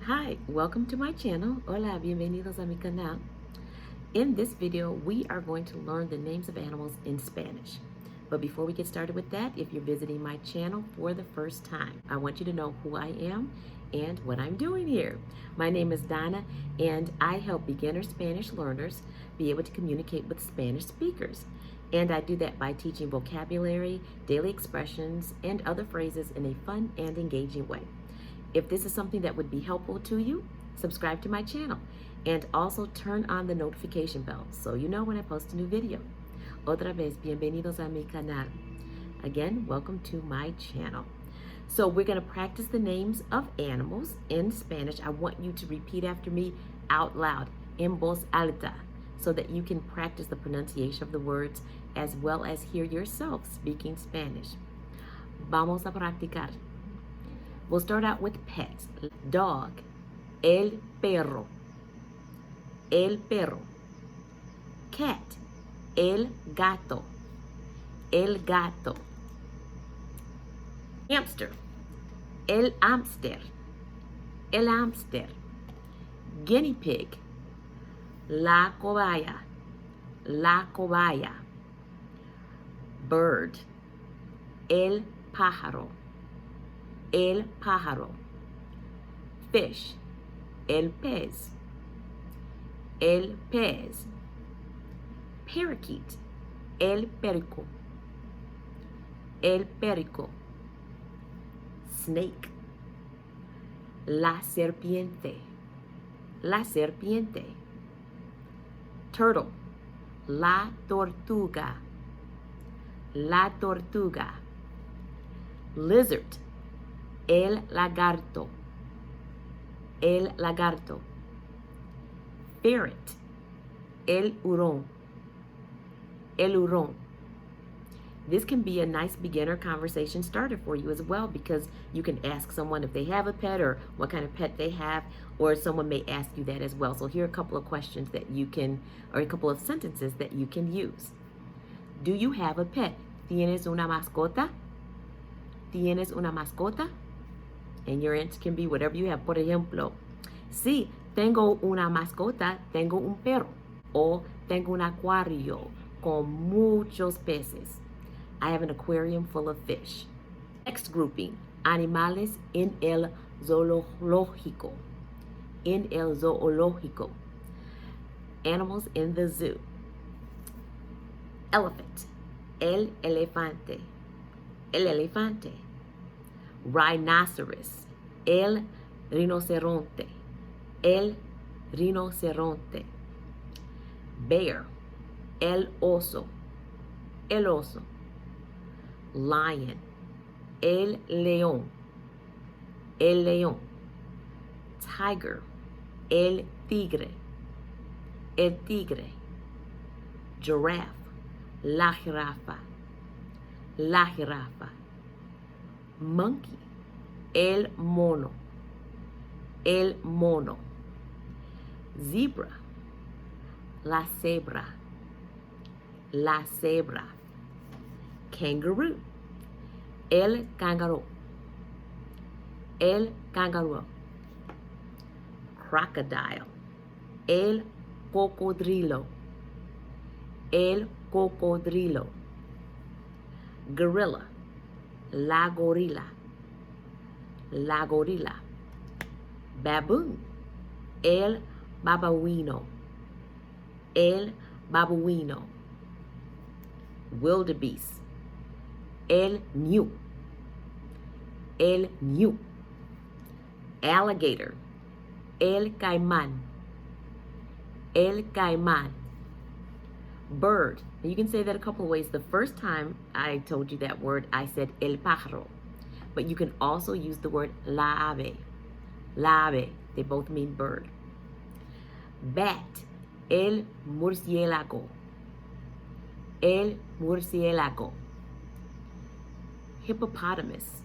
Hi, welcome to my channel. Hola, bienvenidos a mi canal. In this video, we are going to learn the names of animals in Spanish. But before we get started with that, if you're visiting my channel for the first time, I want you to know who I am and what I'm doing here. My name is Donna, and I help beginner Spanish learners be able to communicate with Spanish speakers. And I do that by teaching vocabulary, daily expressions, and other phrases in a fun and engaging way. If this is something that would be helpful to you, subscribe to my channel and also turn on the notification bell so you know when I post a new video. Otra vez, bienvenidos a mi canal. Again, welcome to my channel. So we're going to practice the names of animals in Spanish. I want you to repeat after me out loud, en voz alta, so that you can practice the pronunciation of the words as well as hear yourself speaking Spanish. Vamos a practicar. We'll start out with pets. Dog, el perro, el perro. Cat, el gato, el gato. Hamster, el hámster, el hámster. Guinea pig, la cobaya, la cobaya. Bird, el pájaro, el pájaro. Fish, el pez, el pez. Parakeet, el perico, el perico. Snake, la serpiente, la serpiente. Turtle, la tortuga, la tortuga. Lizard, el lagarto, el lagarto. Ferret, el hurón, el hurón. This can be a nice beginner conversation starter for you as well, because you can ask someone if they have a pet or what kind of pet they have, or someone may ask you that as well. So here are a couple of questions that you can, or a couple of sentences that you can use. Do you have a pet? ¿Tienes una mascota? ¿Tienes una mascota? And your answer can be whatever you have. Por ejemplo, sí, tengo una mascota, tengo un perro. O tengo un acuario con muchos peces. I have an aquarium full of fish. Next grouping, animales en el zoológico. En el zoológico. Animals in the zoo. Elephant, el elefante, el elefante. Rhinoceros, el rinoceronte, el rinoceronte. Bear, el oso, el oso. Lion, el león, el león. Tiger, el tigre, el tigre. Giraffe, la jirafa, la jirafa. Monkey, el mono, el mono. Zebra, la cebra, la cebra. Kangaroo, el kangaroo, el kangaroo. Crocodile, el cocodrilo, el cocodrilo. Gorilla, la gorila, la gorila. Baboon, el babuino, el babuino. Wildebeest, el ñu, el ñu. Alligator, el caimán, el caimán. Bird, you can say that a couple of ways. The first time I told you that word, I said el pájaro, but you can also use the word la ave, la ave. They both mean bird. Bat, el murciélago, el murciélago. Hippopotamus,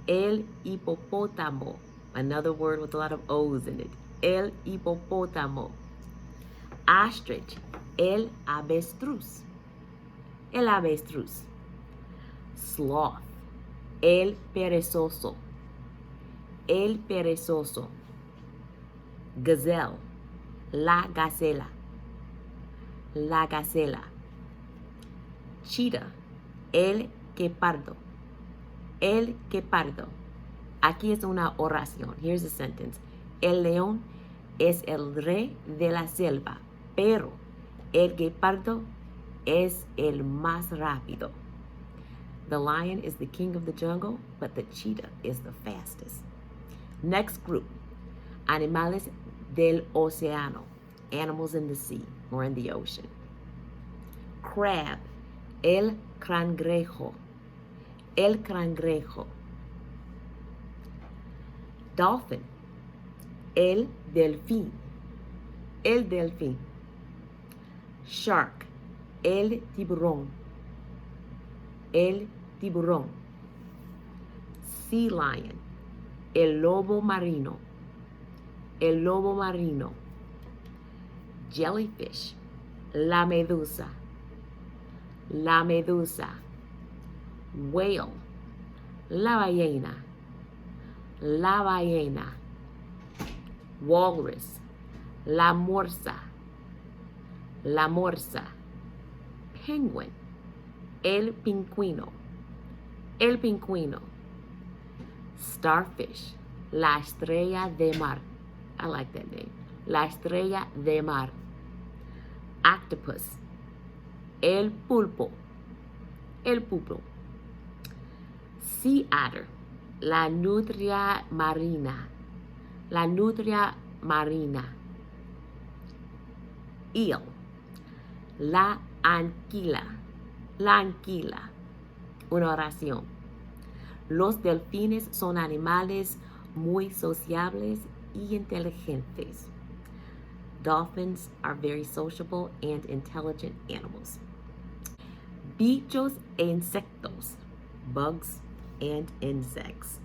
el hipopótamo. Another word with a lot of O's in it. El hipopótamo. Ostrich, el avestruz, el avestruz. Sloth, el perezoso, el perezoso. Gazelle, la gacela, la gacela. Cheetah, el guepardo, el guepardo. Aquí es una oración. Here's a sentence. El león es el rey de la selva, pero el guepardo es el más rápido. The lion is the king of the jungle, but the cheetah is the fastest. Next group, animales del océano, animals in the sea or in the ocean. Crab, el cangrejo, el cangrejo. Dolphin, el delfín, el delfín. Shark, el tiburón, el tiburón. Sea lion, el lobo marino, el lobo marino. Jellyfish, la medusa, la medusa. Whale, la ballena, la ballena. Walrus, la morsa, la morsa. Penguin, el pingüino, el pingüino. Starfish, la estrella de mar. I like that name. La estrella de mar. Octopus, el pulpo, el pulpo. Sea otter, la nutria marina, la nutria marina. Eel, la anquila, la anquila. Una oración. Los delfines son animales muy sociables y inteligentes. Dolphins are very sociable and intelligent animals. Bichos e insectos, bugs and insects.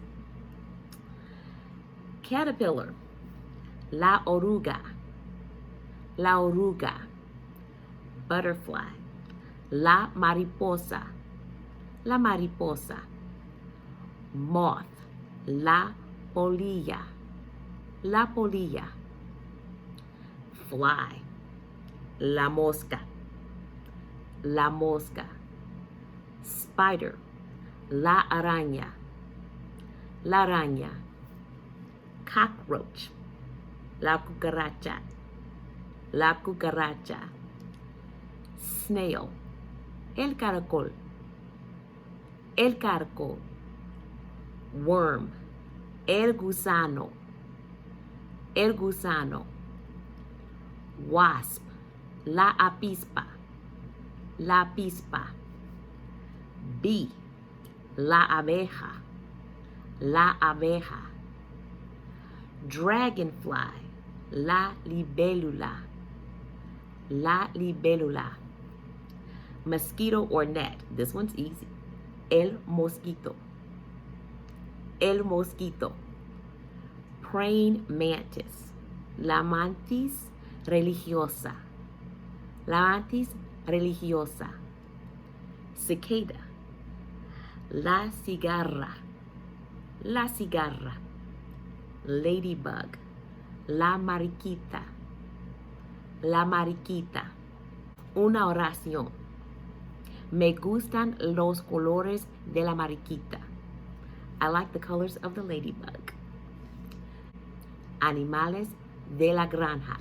Caterpillar, la oruga, la oruga. Butterfly, la mariposa, la mariposa. Moth, la polilla, la polilla. Fly, la mosca, la mosca. Spider, la araña, la araña. Cockroach, la cucaracha, la cucaracha. Snail, el caracol, el caracol. Worm, el gusano, el gusano. Wasp, la avispa, la avispa. Bee, la abeja, la abeja. Dragonfly, la libélula, la libélula. Mosquito or gnat, this one's easy. El mosquito, el mosquito. Praying mantis, la mantis religiosa, la mantis religiosa. Cicada, la cigarra, la cigarra. Ladybug, la mariquita, la mariquita. Una oración. Me gustan los colores de la mariquita. I like the colors of the ladybug. Animales de la granja.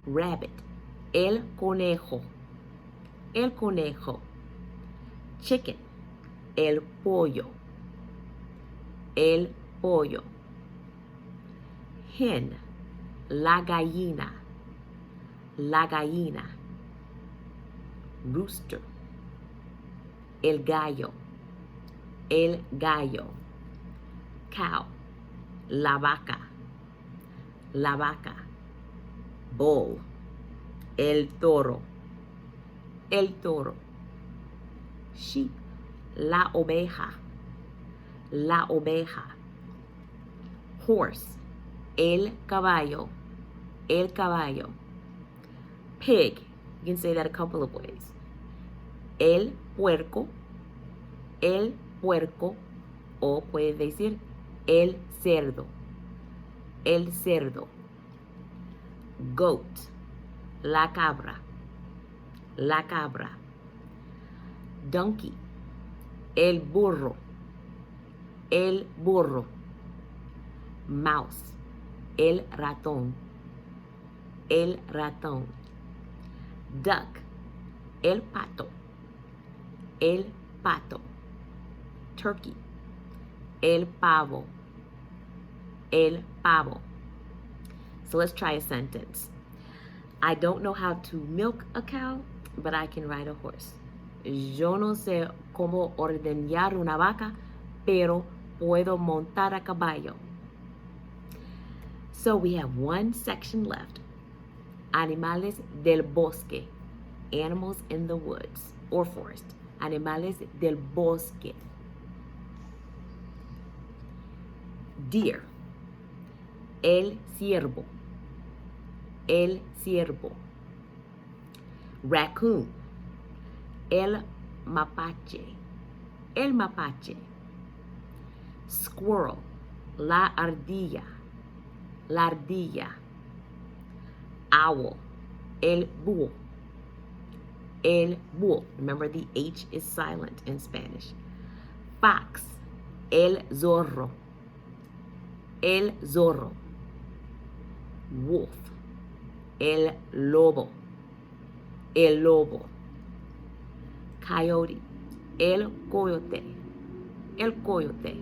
Rabbit, el conejo, el conejo. Chicken, el pollo, el pollo. Hen, la gallina, la gallina. Rooster, el gallo, el gallo. Cow, la vaca, la vaca. Bull, el toro, el toro. Sheep, la oveja, la oveja. Horse, el caballo, el caballo. Pig, you can say that a couple of ways. El puerco, o puedes decir el cerdo, el cerdo. Goat. La cabra. La cabra. Donkey. El burro. El burro. Mouse. El ratón. El ratón. Duck. El pato. El pato. Turkey. El pavo. El pavo. So let's try a sentence. I don't know how to milk a cow, but I can ride a horse. Yo no sé cómo ordeñar una vaca, pero puedo montar a caballo. So we have one section left. Animales del bosque. Animals in the woods or forest. Animales del bosque. Deer. El ciervo. El ciervo. Raccoon. El mapache. El mapache. Squirrel. La ardilla. La ardilla. Owl. El búho. El búho. Remember, the H is silent in Spanish. Fox. El zorro. El zorro. Wolf. El lobo. El lobo. Coyote. El coyote. El coyote.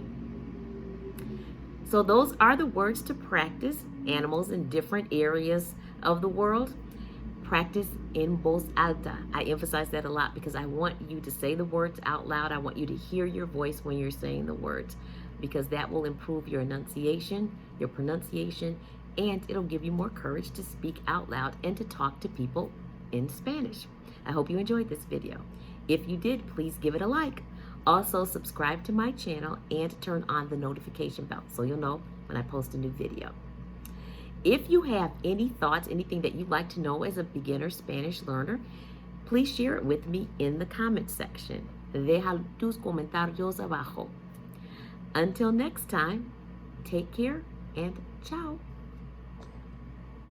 So those are the words to practice animals in different areas of the world. Practice in voz alta. I emphasize that a lot because I want you to say the words out loud. I want you to hear your voice when you're saying the words, because that will improve your enunciation, your pronunciation, and it'll give you more courage to speak out loud and to talk to people in Spanish. I hope you enjoyed this video. If you did, please give it a like. Also, subscribe to my channel and turn on the notification bell so you'll know when I post a new video. If you have any thoughts, anything that you'd like to know as a beginner Spanish learner, please share it with me in the comment section. Deja tus comentarios abajo. Until next time, take care and ciao.